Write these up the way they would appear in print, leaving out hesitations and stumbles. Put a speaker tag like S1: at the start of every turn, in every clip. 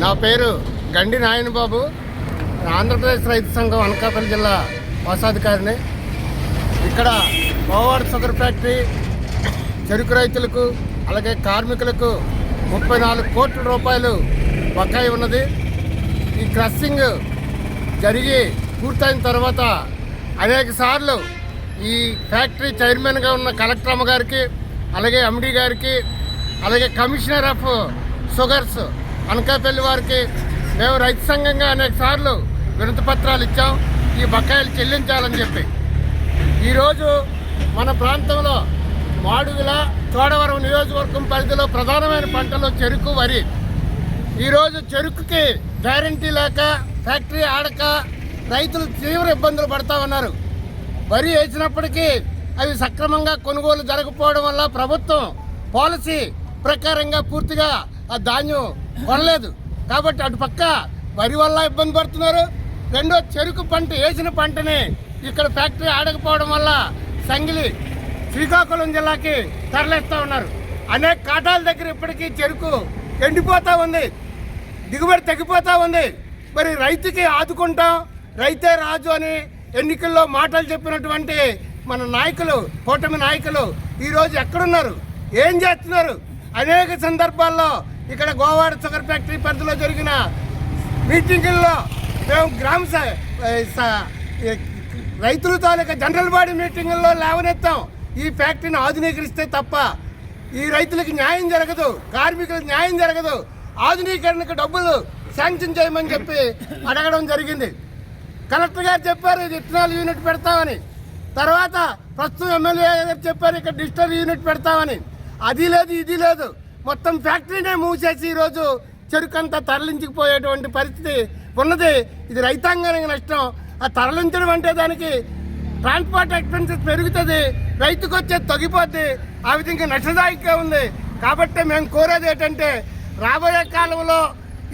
S1: నా పేరు గండి నాయన బాబు, ఆంధ్రప్రదేశ్ రైతు సంఘం అనకాపల్లి జిల్లా కోశాధికారిని. ఇక్కడ ఓవర్ షుగర్ ఫ్యాక్టరీ చెరుకు రైతులకు అలాగే కార్మికులకు 34 కోట్ల రూపాయలు బకాయి ఉన్నది. ఈ క్రషింగ్ జరిగి పూర్తయిన తర్వాత అనేక సార్లు ఈ ఫ్యాక్టరీ చైర్మన్గా ఉన్న కలెక్టర్ అమ్మ గారికి, అలాగే ఎండి గారికి, అలాగే కమిషనర్ ఆఫ్ షుగర్స్ అనకాపల్లి వారికి మేము రైతు సంఘంగా అనేక సార్లు వినతి పత్రాలు ఇచ్చాం ఈ బకాయిలు చెల్లించాలని చెప్పి. ఈరోజు మన ప్రాంతంలో మాడుగుల, చోడవరం నియోజకవర్గం పరిధిలో ప్రధానమైన పంటలు చెరుకు, వరి. ఈరోజు చెరుకుకి గ్యారంటీ లేక ఫ్యాక్టరీ ఆడక రైతులు తీవ్ర ఇబ్బందులు పడతా ఉన్నారు. వరి వేసినప్పటికీ అవి సక్రమంగా కొనుగోలు జరగకపోవడం వల్ల ప్రభుత్వం పాలసీ ప్రకారంగా పూర్తిగా ఆ ధాన్యం కొనలేదు. కాబట్టి అటు పక్క వరి వల్ల ఇబ్బంది పడుతున్నారు. రెండో, చెరుకు పంట వేసిన పంటని ఇక్కడ ఫ్యాక్టరీ ఆడకపోవడం వల్ల సంగిలి, శ్రీకాకుళం జిల్లాకి తరలిస్తూ ఉన్నారు. అనేక కాటాల దగ్గర ఇప్పటికీ చెరుకు ఎండిపోతూ ఉంది, దిగుబడి తగ్గిపోతూ ఉంది. మరి రైతుకి ఆదుకుంటాం, రైతే రాజు అని ఎన్నికల్లో మాటలు చెప్పినటువంటి మన నాయకులు, కూటమి నాయకులు ఈరోజు ఎక్కడున్నారు, ఏం చేస్తున్నారు? అనేక సందర్భాల్లో ఇక్కడ గోవాడ షుగర్ ఫ్యాక్టరీ పరిధిలో జరిగిన మీటింగుల్లో మేము గ్రామ రైతుల తాలూకా జనరల్ బాడీ మీటింగుల్లో లేవనెత్తాం. ఈ ఫ్యాక్టరీని ఆధునీకరిస్తే తప్ప ఈ రైతులకు న్యాయం జరగదు, కార్మికులకు న్యాయం జరగదు. ఆధునీకరణకు డబ్బులు శాంక్షన్ చేయమని చెప్పి అడగడం జరిగింది. కలెక్టర్ గారు చెప్పారు ఇది ఇథనాల్ యూనిట్ పెడతామని. తర్వాత ప్రస్తుతం ఎమ్మెల్యే గారు చెప్పారు ఇక్కడ డిజిటల్ యూనిట్ పెడతామని. అది లేదు, ఇది లేదు, మొత్తం ఫ్యాక్టరీనే మూసేసి ఈరోజు చెరుకంతా తరలించుకుపోయేటువంటి పరిస్థితి ఉన్నది. ఇది రైతాంగానికి నష్టం. ఆ తరలించడం అంటే దానికి ట్రాన్స్పోర్ట్ ఎక్స్పెన్సెస్ పెరుగుతుంది, రైతుకు వచ్చే తగ్గిపోద్ది. ఆ విధంగా నష్టదాయకంగా ఉంది. కాబట్టి మేము కోరేది ఏంటంటే రాబోయే కాలంలో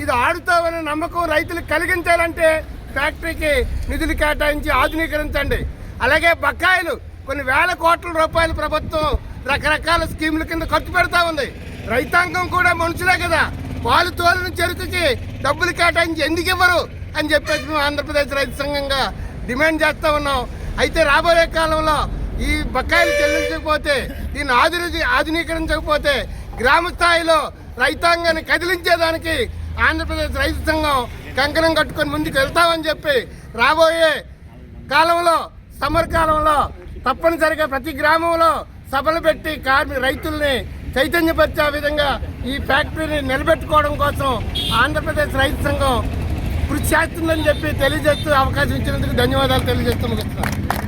S1: ఇది ఆడుతామనే నమ్మకం రైతులకు కలిగించాలంటే ఫ్యాక్టరీకి నిధులు కేటాయించి ఆధునీకరించండి. అలాగే బకాయిలు కొన్ని వేల కోట్ల రూపాయలు ప్రభుత్వం రకరకాల స్కీముల కింద ఖర్చు పెడతా ఉంది. రైతాంగం కూడా మనుషులే కదా, పాలు తోలిన చెరుకుకి డబ్బులు కేటాయించి ఎందుకు ఇవ్వరు అని చెప్పేసి మేము ఆంధ్రప్రదేశ్ రైతు సంఘంగా డిమాండ్ చేస్తూ ఉన్నాం. అయితే రాబోయే కాలంలో ఈ బకాయిలు చెల్లించకపోతే, దీన్ని ఆధునీకరించకపోతే గ్రామ స్థాయిలో రైతాంగాన్ని కదిలించేదానికి ఆంధ్రప్రదేశ్ రైతు సంఘం కంకణం కట్టుకొని ముందుకు వెళ్తామని చెప్పి రాబోయే కాలంలో, సమ్మర్ కాలంలో తప్పనిసరిగా ప్రతి గ్రామంలో సభలు పెట్టి రైతుల్ని చైతన్యపరిచే విధంగా ఈ ఫ్యాక్టరీని నిలబెట్టుకోవడం కోసం ఆంధ్రప్రదేశ్ రైతు సంఘం కృషి చేస్తుందని చెప్పి తెలియజేస్తూ అవకాశం ఇచ్చినందుకు ధన్యవాదాలు తెలియజేస్తూ ముగిస్తున్నాను.